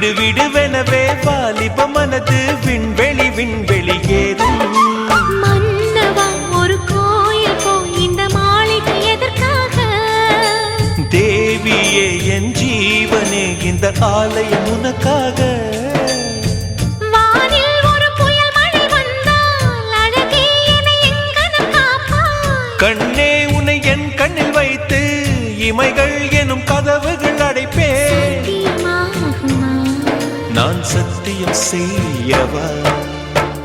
விடு விடுவெனவே வாலிப மனது விண்வெளி விண்வெளி ஏறும். மன்னவா ஒரு கோயில் போய் இந்த மாளிகை எதற்காக? தேவியே என் ஜீவனே இந்த ஆலயம் உனக்காக. வானில் ஒரு புயல் மழை வந்தால் அழகே என்னை எங்கனம் காப்பாய். கண்ணே உன்னை என் கண்ணில் வைத்து இமைகள் எனும் கதவுகள் அடைப்பேன். சத்தியமாகுமா? நான் சத்தியம் செய்யவா?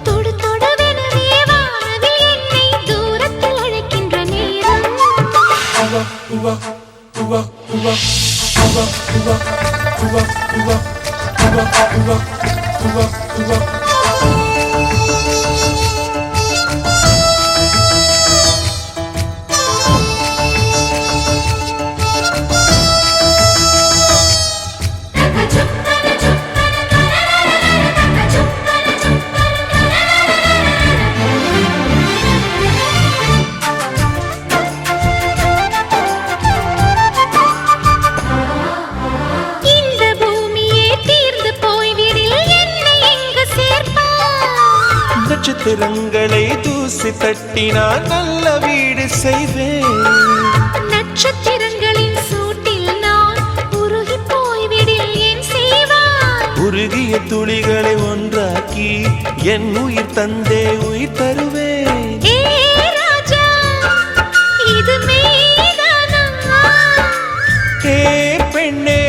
தொடு தொடுவெனவே வானவில் என்னை தூரத்தில் அழைக்கின்ற நேரம். இந்த பூமியே தீர்ந்து போய்விடில் என்னை எங்கு சேர்ப்பாய்? நட்சத்திரங்களை தூசி தட்டினால் நல்ல வீடு செய்வேன். நட்சத்திரங்களின் சூட்டில் நான் உருகி போய்விடில் ஏன் செய்வாய்? உருகிய துளிகளை ஒன்றாக்கி என் உயிர் தந்தே உயிர் தருவேன். ஏ ராஜா, இது மெய்தானா? ஏ பெண்ணே,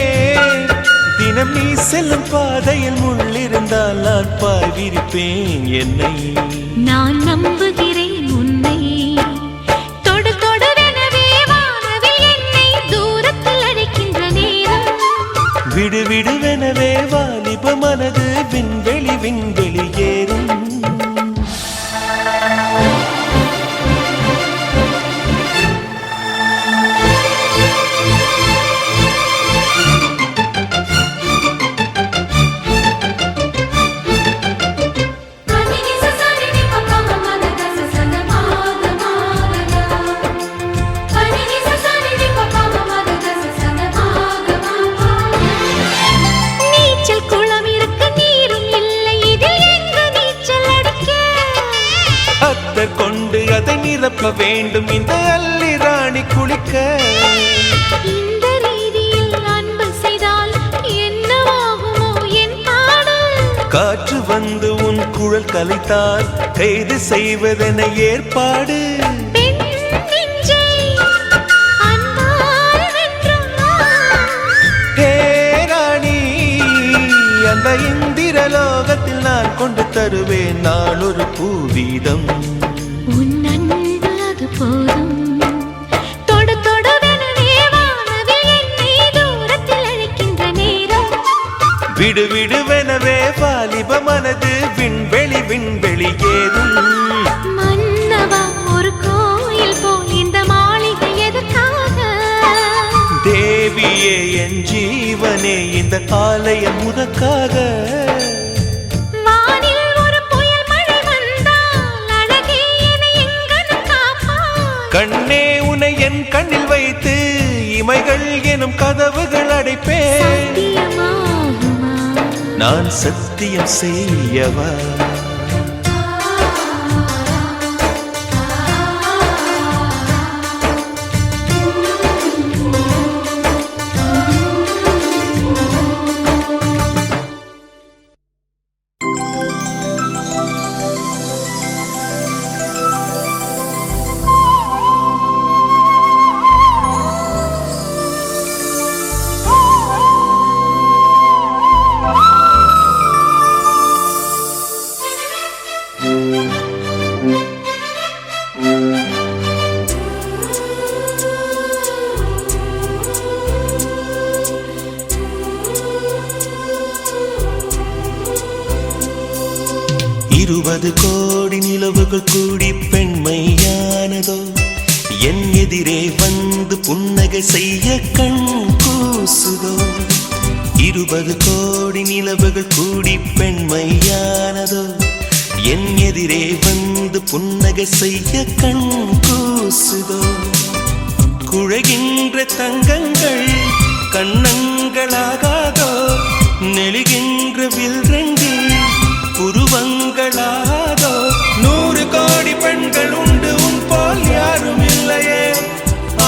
தினம் நீ செல்லும் பாதையில் முள்ளிருந்தால் நான் பாய்விருப்பேன் என்னை. நான் நம்புகிறேன் உன்னை. தொடு தொடுவெனவே வானவில் என்னை தூரத்தில் அழைக்கின்ற நேரம். விடு விடுவெனவே வாலிப மனது விண்வெளி விண்வெளி ஏறும். நீச்சல் குளம் இருக்க நீரும் இல்லை, இதில் எங்கு நீச்சல் அடிக்க? அத்தர் கொண்டு அதை நிரப்ப வேண்டும் இந்த அல்லி ராணி குளிக்க. இந்த ரீதியில் அன்பு செய்தால் என்னவாகுமோ என் பாடல்? காற்று வந்து உன் குழல் கலைத்தால் கைது செய்வதென ஏற்பாடு. பெண் நெஞ்சை அன்பால் வென்றாய். ஹே ராணி, அந்த இந்திரலோகத்தில் நான் கொண்டு தருவேன் நான் ஒரு பூவீதம். உன் அன்பு அது போதும். தொடு தொடுவெனவே வானவில் என்னை தூரத்தில் அழைக்கின்ற நேரம். விடு விடுவெனவே வாலிப மனது விண்வெளி விண்வெளி ஏறும். மன்னவா ஒரு கோயில் போய் இந்த மாளிகை எதற்காக? தேவியே என் ஜீவனே இந்த ஆலயம் உனக்காக. வானில் ஒரு புயல் மழை வந்தால் அழகே என்னை எங்கனம் காப்பாய். கண்ணே உன்னை என் கண்ணில் வைத்து இமைகள் எனும் கதவுகள் அடைப்பேன். சத்தியமாகுமா? நான் சத்தியம் செய்யவா? இருபது கோடி நிலவுகள் கூடி பெண்மையானதோ, என் எதிரே வந்து புன்னகை செய்ய கண் கூசுதோ. 20 கோடி நிலவுகள் கூடி பெண்மையானதோ, என் எதிரே வந்து புன்னகை செய்ய கண் கூசுதோ. குழைகின்ற தங்கங்கள் கண்ணங்களாகாதோ, நெளிகின்ற வில் ரெண்டு உருவங்களாதோ 100 கோடி பெண்கள் உண்டு உன் போல் யாரும் இல்லையே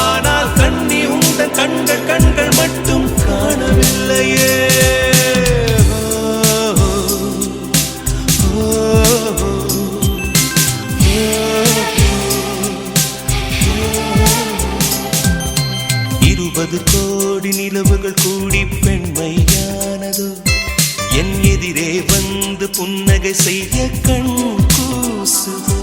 ஆனால் கண்ணி உந்தன் கண்கள் கண்கள் மட்டும் காணவில்லையே கோடி நிலவுகள் கூடி பெண்மையானதோ என் எதிரே வந்து புன்னகை செய்ய கண் கூசுதோ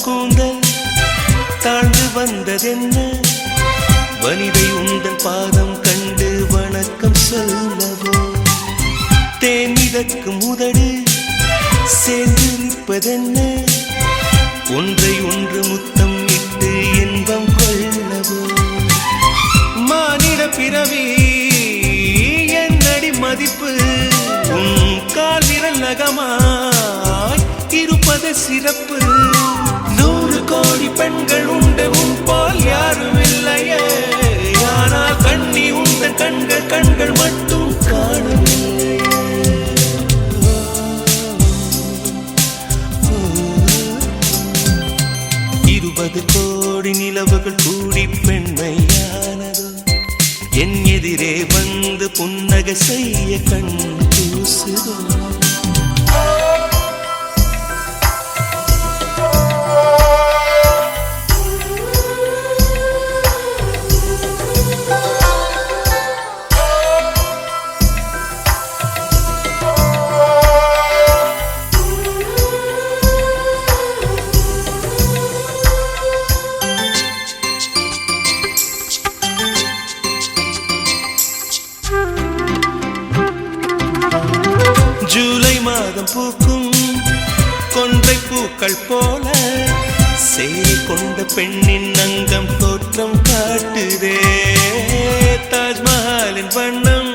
கூந்தல் தாழ்ந்து வந்ததென்ன வனிதை உந்தன் பாதம் கண்டு வணக்கம் சொல்லவோ தேனிதற்கு முதடு சேர்ந்து நிற்பதென்ன ஒன்றை ஒன்று முத்தம் இட்டு இன்பம் கொள்ளவோ மானிட பிறவி என்னடி மதிப்பு உன் கால் விரல் நகமாய் இருப்பது சிறப்பு 100 கோடி பெண்கள் உண்டு உன் போல் யாரும் இல்லையே ஆனால் கண்ணி உந்தன் கண்கள் கண்கள் மட்டும் காணவில்லையே 20 கோடி நிலவுகள் கூடி பெண்மையானதோ என் எதிரே வந்து புன்னகை செய்ய கண் கூசுதோ ஜூலை மாதம் பூக்கும் கொன்றை பூக்கள் போல சேரி கொண்ட பெண்ணின் அங்கம் தோற்றம் காட்டுதே தாஜ்மஹாலின் வண்ணம்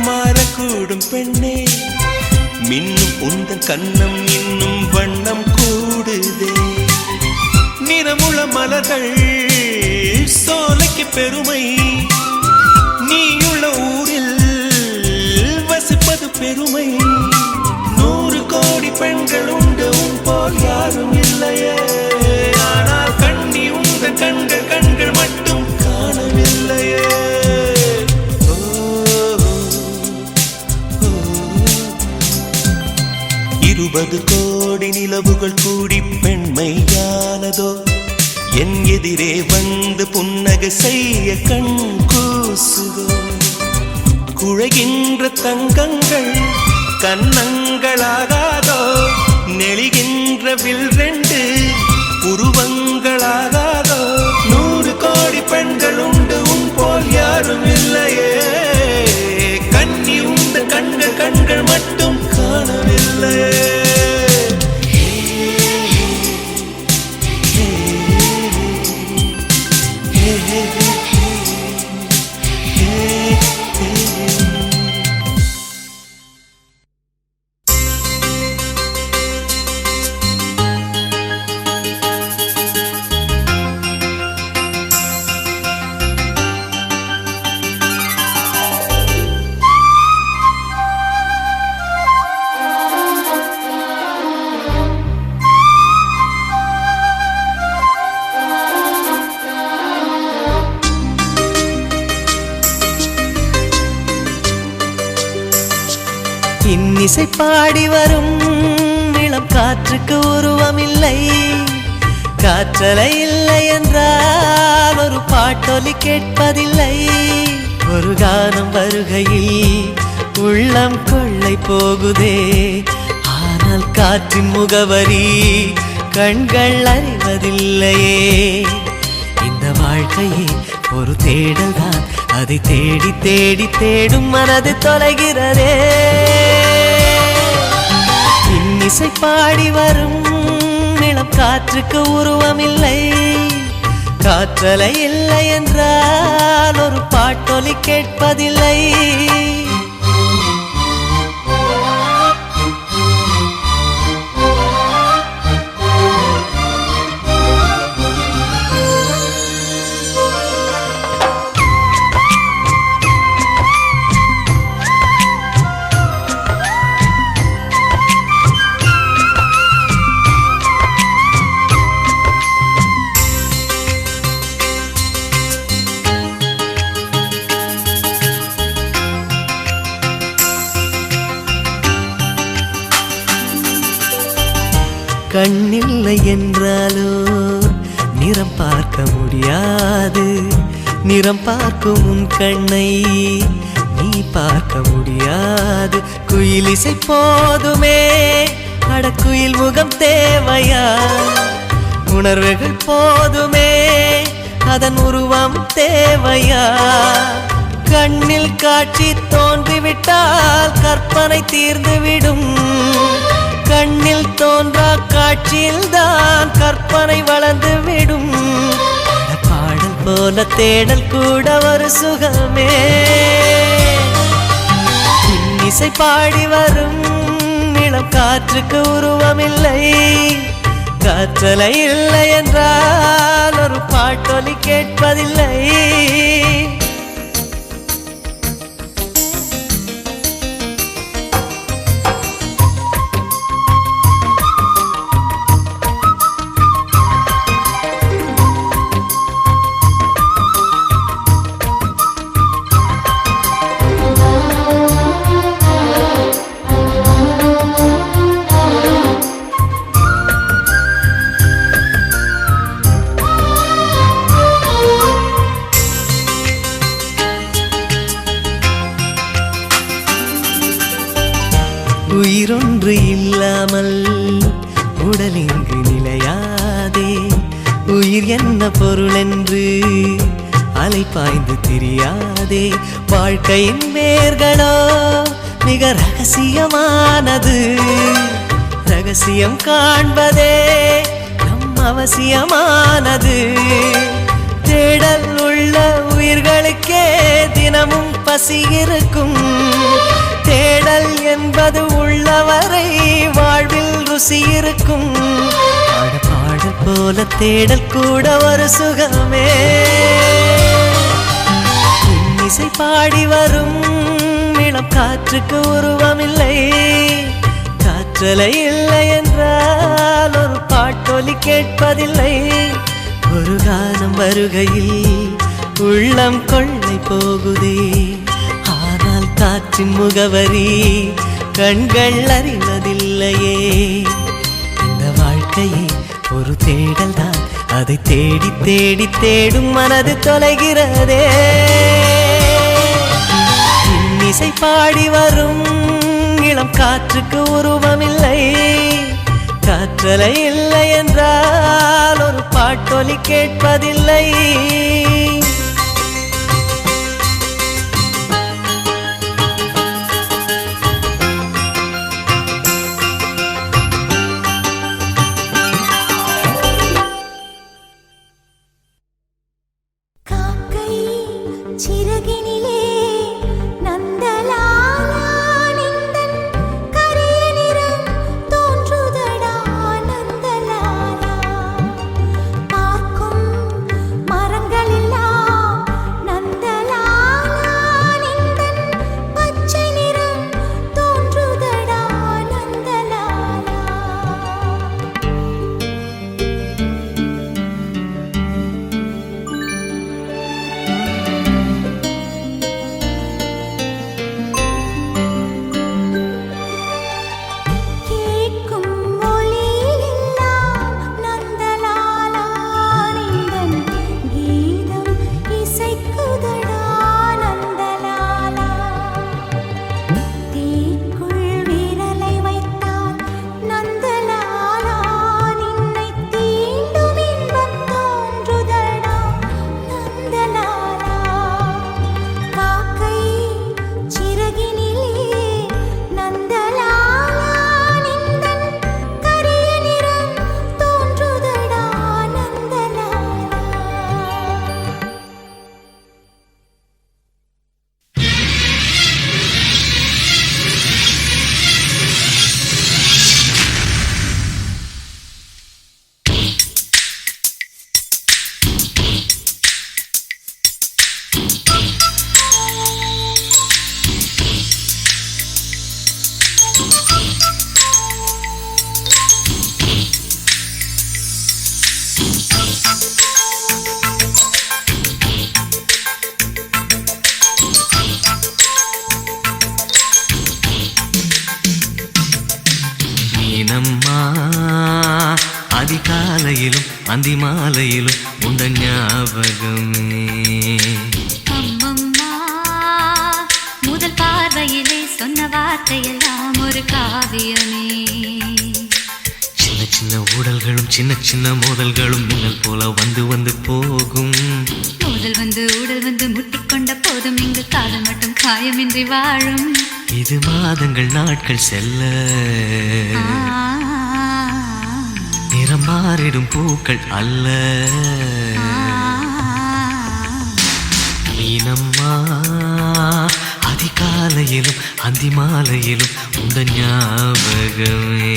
மாறக்கூடும் பெண்ணே மின்னும் உந்தன் கண்ணம் இன்னும் வண்ணம் கூடுதே நிறமுள மலர்கள் சோலைக்கு பெருமை நீயுள்ள ஊரில் வசிப்பது பெருமை 100 கோடி பெண்கள் உண்டு உன் போல் யாரும் இல்லையே ஆனால் கண்ணி உந்தன் கண்கள் கண்கள் மட்டும் காணவில்லையே 20 கோடி நிலவுகள் கூடி பெண்மையானதோ என் எதிரே வந்து புன்னகை செய்ய கண் கூசுதோ குழைகின்ற தங்கங்கள் கன்னங்களாகாதோ நெளிகின்ற வில் ரெண்டு உருவங்களாகாதோ 100 கோடி பெண்கள் உண்டு உன் போல் யாரும் இல்லையே கண்ணி உந்த கண்கள் கண்கள் மட்டும் காணவில்லையே இன்னிசை பாடி வரும் இளம் காற்றுக்கு உருவமில்லை காற்றலை இல்லை என்றால் ஒரு பாட்டொலி கேட்பதில்லை ஒரு கானம் வருகையில் உள்ளம் கொள்ளை போகுதே ஆனால் காற்றின் முகவரி கண்கள் அறிவதில்லையே இந்த இந்த வாழ்க்கையே ஒரு தேடல் தான், அதை தேடி தேடி தேடும் மனது தொலைகிறதே. இன்னிசை பாடி வரும் இளம் காற்றுக்கு உருவமில்லை, காற்றலை இல்லை என்றால் ஒரு பாட்டொலி கேட்பதில்லை. கண்ணில்லை என்றாலோ நிறம் பார்க்க முடியாது, நிறம் பார்க்கும் உன் கண்ணை நீ பார்க்க முடியாது. குயில் இசை போதுமே, அடக்குயில் முகம் தேவையா? உணர்வுகள் போதுமே, அதன் உருவம் தேவையா? கண்ணில் காட்சி தோன்றிவிட்டால் கற்பனை தீர்ந்துவிடும், கண்ணில் தோன்றா காட்சியில் தான் கற்பனை வளர்ந்து விடும். பாடல் போல தேடல் கூட ஒரு சுகமே. இன்னிசை பாடி வரும் இளம் காற்றுக்கு உருவமில்லை, காற்றலை இல்லை என்றால் ஒரு பாட்டொலி கேட்பதில்லை. உயிரொன்று இல்லாமல் உடல் இங்கு நிலையாதே, உயிர் என்ன பொருள் என்று அலை பாய்ந்து தெரியாதே. வாழ்க்கையின் வேர்களோ மிக ரகசியமானது, ரகசியம் காண்பதே நம் அவசியமானது. தேடல் உள்ள உயிர்களுக்கே தினமும் பசி இருக்கும், தேடல் என்பது உள்ளவரை வாழ்வில் ருசி இருக்கும். பாடல் போல தேடல் கூட ஒரு சுகமே. இன்னிசை பாடி வரும் இளம் காற்றுக்கு உருவமில்லை, காற்றலை இல்லை என்றால் ஒரு பாட்டொலி கேட்பதில்லை. ஒரு காலம் வருகையில் உள்ளம் கொள்ளை போகுதே, ஆனால் காற்றின் முகவரி கண்கள் அறிவதில்லையே. இந்த வாழ்க்கையே ஒரு தேடல் தான், அதை தேடி தேடி தேடும் மனது தொலைகிறதே. இன்னிசை பாடி வரும் இளம் காற்றுக்கு உருவமில்லை, காற்றலை இல்லை என்றால் ஒரு பாட்டொலி கேட்பதில்லை. சிறகினிலே நந்தலாலா நிந்தன் கரிய நிறம் தோன்றுதடா நந்தலாலா. பார்க்கும் மரங்களில் மீனம்மா அதிகாலையிலும் அந்தி மாலையிலும் உண்ட ஞாபகமே. அம்மம்மா முதல் பார்வையிலே சொன்ன வார்த்தையெல்லாம் ஒரு காவியமே. சின்ன சின்ன ஊடல்களும் சின்ன சின்ன மோதல்களும் மின்னல் போல வந்து வந்து போகும். மோதல் வந்து ஊடல் வந்து முட்டிக்கொண்ட போதும் இங்கு காதல் மட்டும் காயமின்றி வாழும். இது மாதங்கள் நாட்கள் செல்ல நிறம் மாறிடும் பூக்கள் அல்ல. மீனம்மா அதிகாலையிலும் அந்தி மாலையிலும் உந்த ஞாபகமே.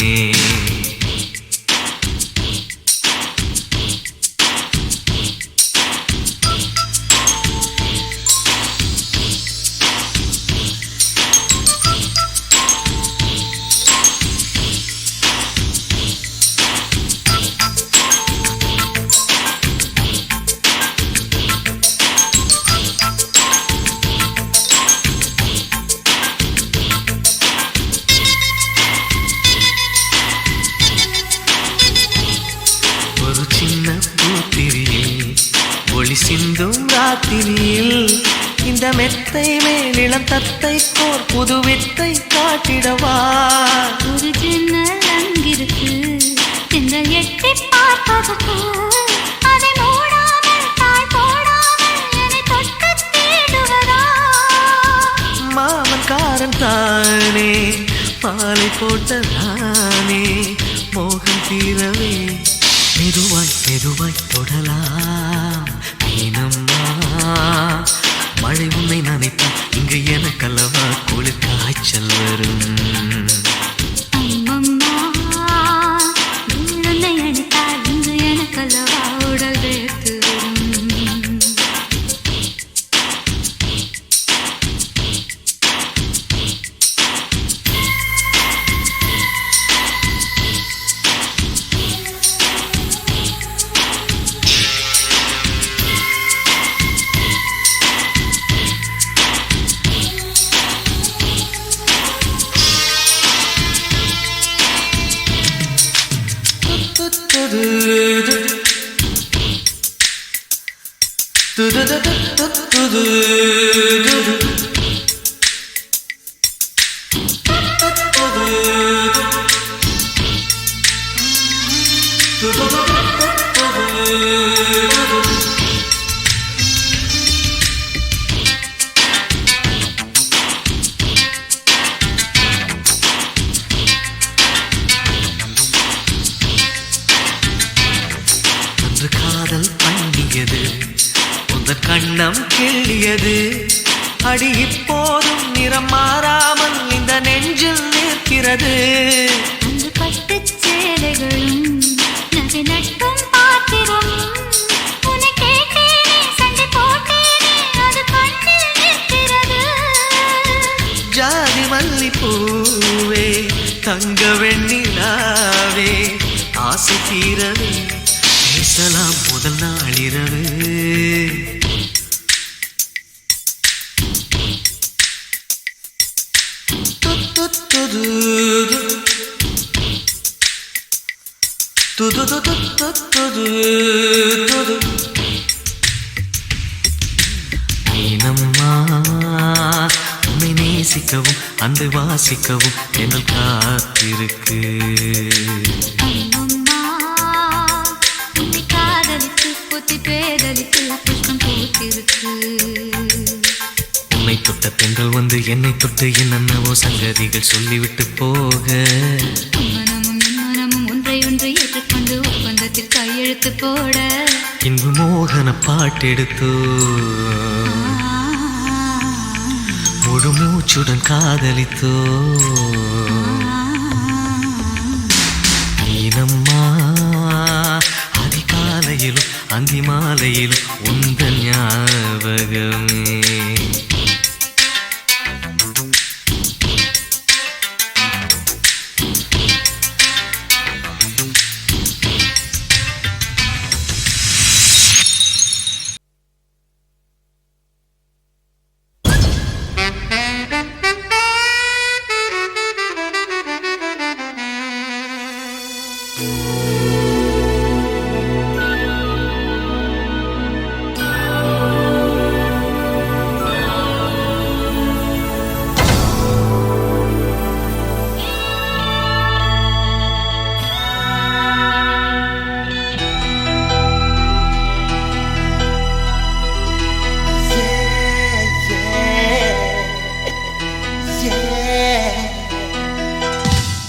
ஒரு சின்ன பூத்திரியில் ஒளி சிந்தும் ராத்திரியில் இந்த மெத்தை மேலிளம் தத்தை கோர் புது வித்தை காட்டிடவா. ஒரு ஜன்னல் அங்கிருக்கு திங்கள் எட்டி பார்ப்பதற்கு அதை மூடாமல் தாழ் போடாமல் என்னை தொட்டு தேடுவதா. மாமன்காரன் தானே மாலை போட்டதானே மோகம் தீரவே மெதுவாய் மெதுவாய் தொடலாம். மீனம்மா மழை உன்னை நினைத்தால் இங்கு எனக்கல்லவா குளிர் காய்ச்சல் வரும். அம்மம்மா உன்னை அணித்தால் இங்கு எனக்கல்லவா உடல் வேர்த்து வரும். அன்று காதல் பண்ணியது உங்கள் கண்ணம் கிள்ளியது. அடி இப்போதும் நிறம் மாறாமல் இந்த நெஞ்சில் நிற்கிறது. அந்த பட்டுச் சேலைகளும் நகை நட்டும் பாத்திரம் உன்னை கேட்டேனே சண்டை போட்டேனே அது கண்ணில் நிற்கிறது. ஜாதி மல்லி பூவே தங்க வெண்ணிலாவே ஆசை தீரவே பேசலாம் முதல் நாளிரவு. மீனம்மா உன்னை நேசிக்கவும் அந்த வாசிக்கவும் என்னை காத்திருக்கு. அம்மம்மா உன்னை காதலித்து புத்தி பேதலித்து புஷ்பம் பூத்திருக்கு. உன்னை தொட்ட பெண்கள் வந்து என்னை தொட்டு என்னென்னவோ சங்கதிகள் சொல்லிவிட்டு போக மனமும் மனமும் ஒன்றை ஒன்று ஏற்றுக்கொண்டு ஒப்பந்தத்தில் கையெழுத்து போட இன்பு மோகன பாட்டெடுத்தோ முழு மூச்சுடன் காதலித்தோ. மீனம்மா அதிகாலையிலும் அந்தி மாலையிலும் உந்தன் ஞாபகமே.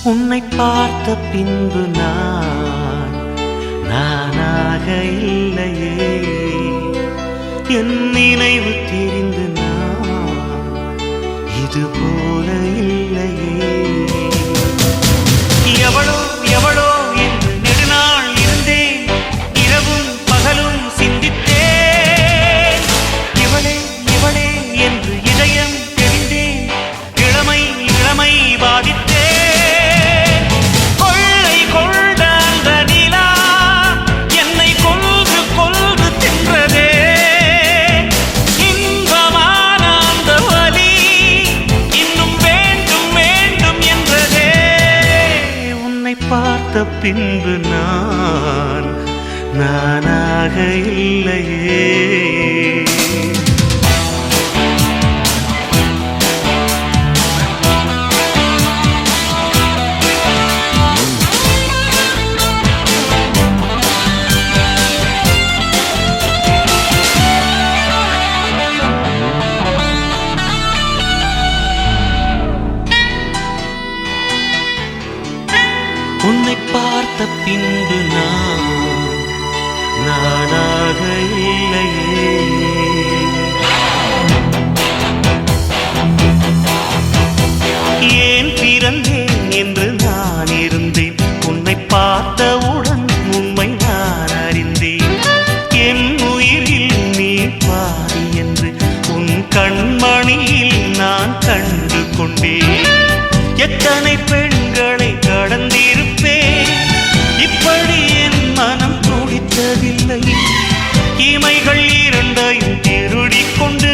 உன்னை பார்த்த பின்பு நானாக இல்லையே, என் நினைவு தெரிந்து இது போல இல்லையே. எவளோ எவளோ என்று நெடுநாள் இருந்தேன், இரவும் பகலும் சிந்தித்தேன். இவளே இவளே என்று இதயம் தெரிந்தேன், இளமை இளமை பாதித்தேன். பார்த்த பின்பு நானாக இல்லையே. உன்னை பார்த்த பின்பு நானாக இல்லையே. ஏன் பிறந்தேன் என்று நான் இருந்தேன், உன்னை பார்த்தவுடன் உண்மை நான் அறிந்தேன். என் உயிரில் நீ பாதி என்று உன் கண்மணியில் நான் கண்டு கொண்டேன். எத்தனை பெண்களை கடந்திருப்பேன், இப்படி என் மனம் துடித்ததில்லை. இமைகள் இரண்டையும் திருடிக் கொண்டு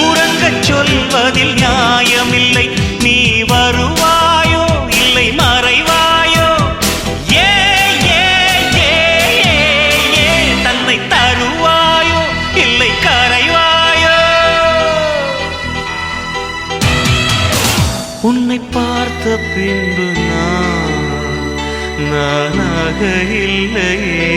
உறங்கச் சொல்வதில் நியாயமில்லை. நீ வருவாயோ இல்லை மறைவாயோ, ஏ ஏ ஏ ஏ தன்னை தருவாயோ இல்லை கரைவாயோ. உன்னை பார்த்த பின்பு நானாக இல்லையே.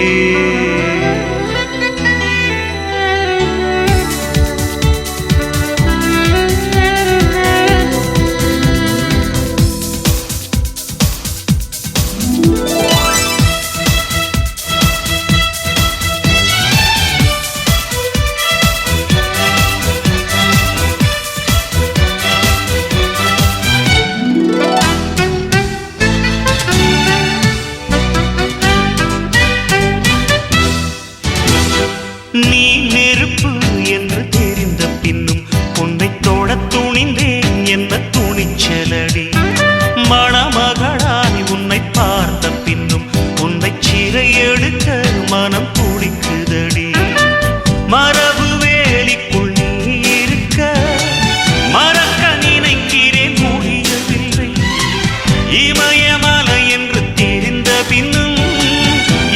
நீ நெருப்பு என்று தெரிந்த பின்னும் உன்னை தொட துணிந்தேன் என்ன துணிச்சலடி. மணமகளாய் உன்னை பார்த்த பின்னும் உன்னை சிறை எடுக்க மனம் துடிக்குதடி. மரபு வேலிக்குள் நீ இருக்க மறக்க நினைக்கிறேன், முடியவில்லை. இமயமலை என்று தெரிந்த பின்னும்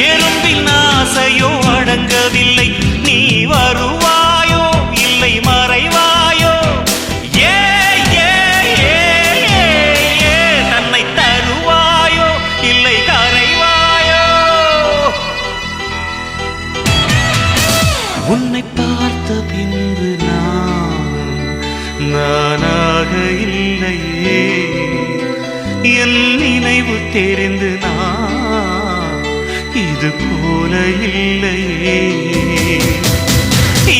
எறும்பின் ஆசையோ அடங்கவில்லை. நீ வருவாயோ இல்லை மறைவாயோ, ஏ ஏ ஏ ஏ தன்னை தருவாயோ இல்லை கரைவாயோ. உன்னை பார்த்த பின்பு நானாக இல்லையே. என் நினைவு தெரிந்து இது போல இல்லையே.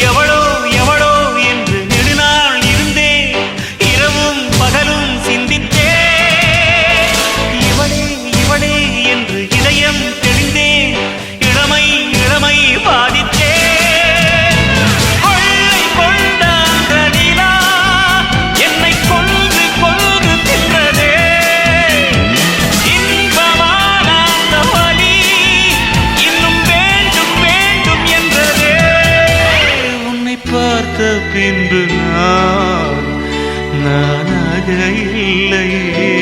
எவளோ எவளோ என்று நெடுநாள் இருந்தேன், இரவும் பகலும் சிந்தித்தேன். இவளே இவளே என்று இதயம் தெரிந்தேன், இளமை இளமை பாதித்தேன். கொள்ளை கொண்ட அந்த நிலா என்னை கொன்று கொன்று தின்றதே. இன்பமான அந்த வலி இன்னும் வேண்டும் வேண்டும் என்றதே. உன்னை பார்த்த பின்பு நானாக இல்லையே.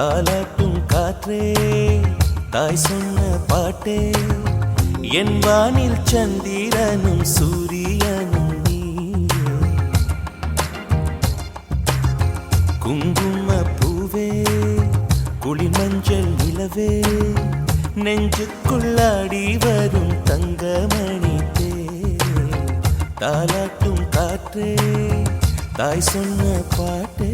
தாலாட்டும் காற்றே தாய் சொன்ன பாட்டே என் வானில் சந்திரனும் சூரியனும் நீயே. குங்கும பூவே குளிர் மஞ்சள் நிலவே நெஞ்சுக்குள்ளாடி வரும் தங்கமணி தேரே. தாலாட்டும் காற்றே தாய் சொன்ன பாட்டே.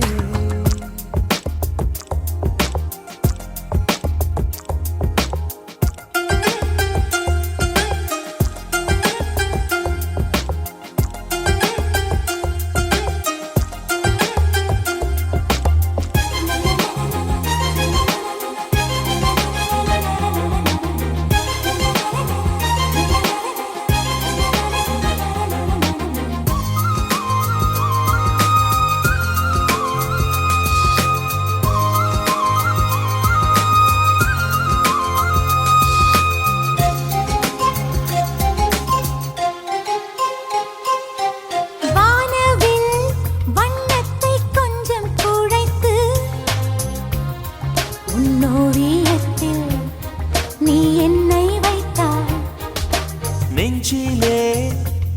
நெஞ்சிலே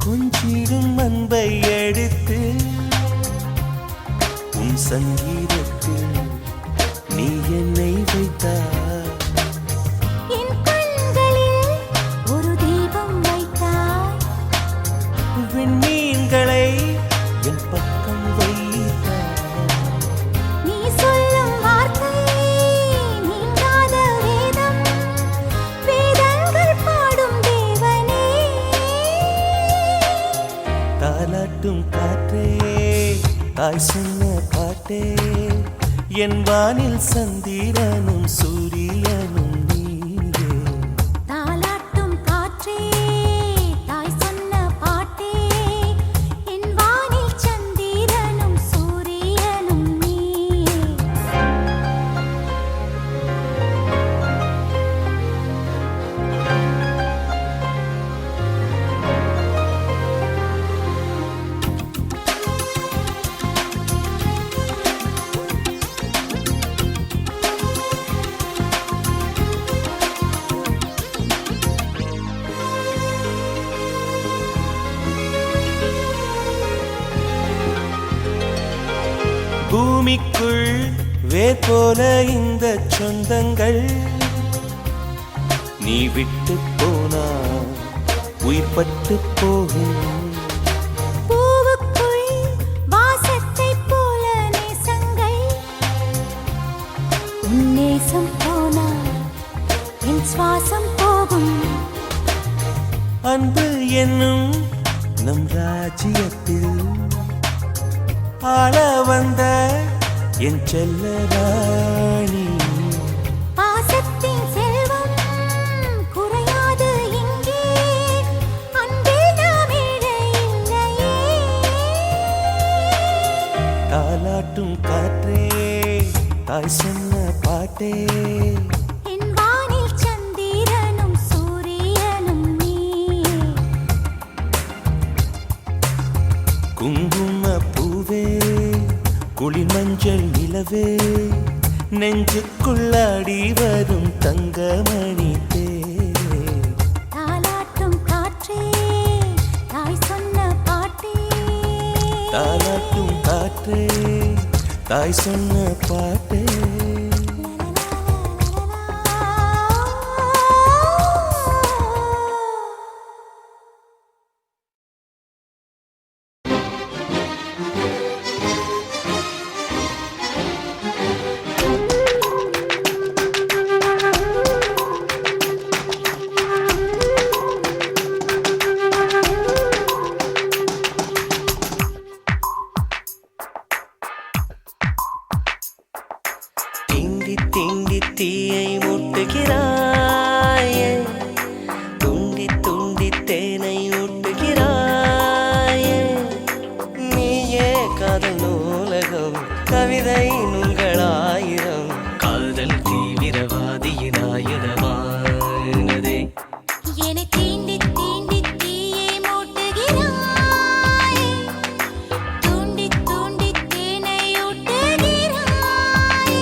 கொஞ்சிடும் அன்பை எடுத்து உன் சங்கீதத்தில் நீ என்னை வைத்தாய். என் கண்களில் ஒரு தீபம் வைத்தாய். விண்மீன்களை என் பக்கம் வைத்தாய். நீ சொல்லும் வார்த்தை நீங்காத வேதம். வேதங்கள் பாடும் தேவனே. தாலாட்டும் காற்றே தாய் சொன்ன பாட்டே என் வானில் சந்திரனும் சூரியனும் நீயே. தாலாட்டும் காற்றே தாய் சொன்ன பாட்டே என் வானில் சந்திரனும் சூரியனும் நீயே. பூமிக்குள் வேர் போல இந்த சொந்தங்கள் நீ விட்டு போனா உயிர்பட்டு போகும். பூவுக்குள் வாசத்தைப் போல நேசங்கள். உன் நேசம் போனால் என் சுவாசம் போகும். அன்பு என்னும் நம் ராஜ்யத்தில் ஆள வந்த என் செல்ல ராணி. பாசத்தின் செல்வம் குறையாது இங்கே. அன்பில் நாம் ஏழை இல்லையே. தாலாட்டும் காற்றே தாய் சொன்ன பாட்டே என் வானில் சந்திரனும் சூரியனும் நீயே. குங்கும பூவே குளிர் மஞ்சள் நிலவே நெஞ்சுக்குள்ளாடி வரும் தங்கமணி தேரே. தாலாட்டும் காற்றே தாய் சொன்ன பாட்டே. தாலாட்டும் காற்றே தாய் சொன்ன பாட்டே. தீண்டி தீண்டி தீயை மூட்டுகிறாயே, துண்டி துண்டி தேனை ஊட்டுகிறாயே. நீயே காதல் நூலகம் கவிதை நூல்களாயிரம் காதல் தீவிரவாதியின் ஆயுதமானதே. என்னை தீண்டி தீண்டி தீயை மூட்டுகிறாய். தூண்டி தூண்டி தேனை ஊட்டுகிறாய்.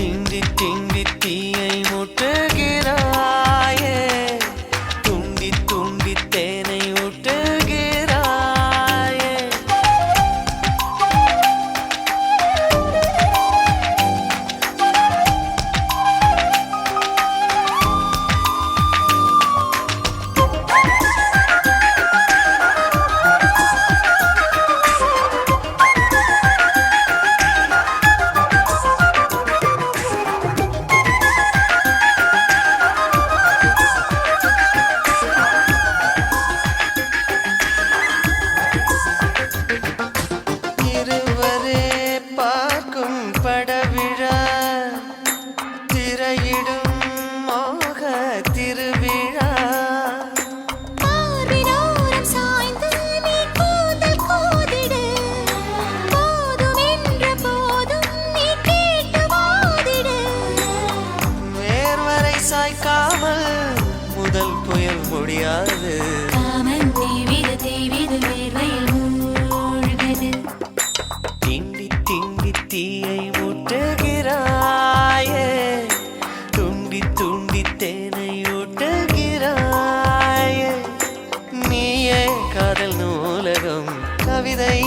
திண்டி திண்டி தீயை மூட்டுகிறாயே துண்டி துண்டி தேனை ஊட்டுகிறாயே இருவரே பார்க்கும் படவிழா திரையிடும் மோக திருவிழா பார்வினோரம் சாய்ந்து நீ கூந்தல் கோதிடு போதும் என்ற போதும் நீ கேட்டு வாதிடு வேர்வரை சாய்க்காமல் முதல் புயல் முடியாது காமன் தேவிது வேர்வையில் மூழ்கது திண்டி திண்டி தீயை ஊட்டுகிறாயே துண்டி துண்டி தேனை ஊட்டுகிறாயே நீயே காதல் நூலகம் கவிதை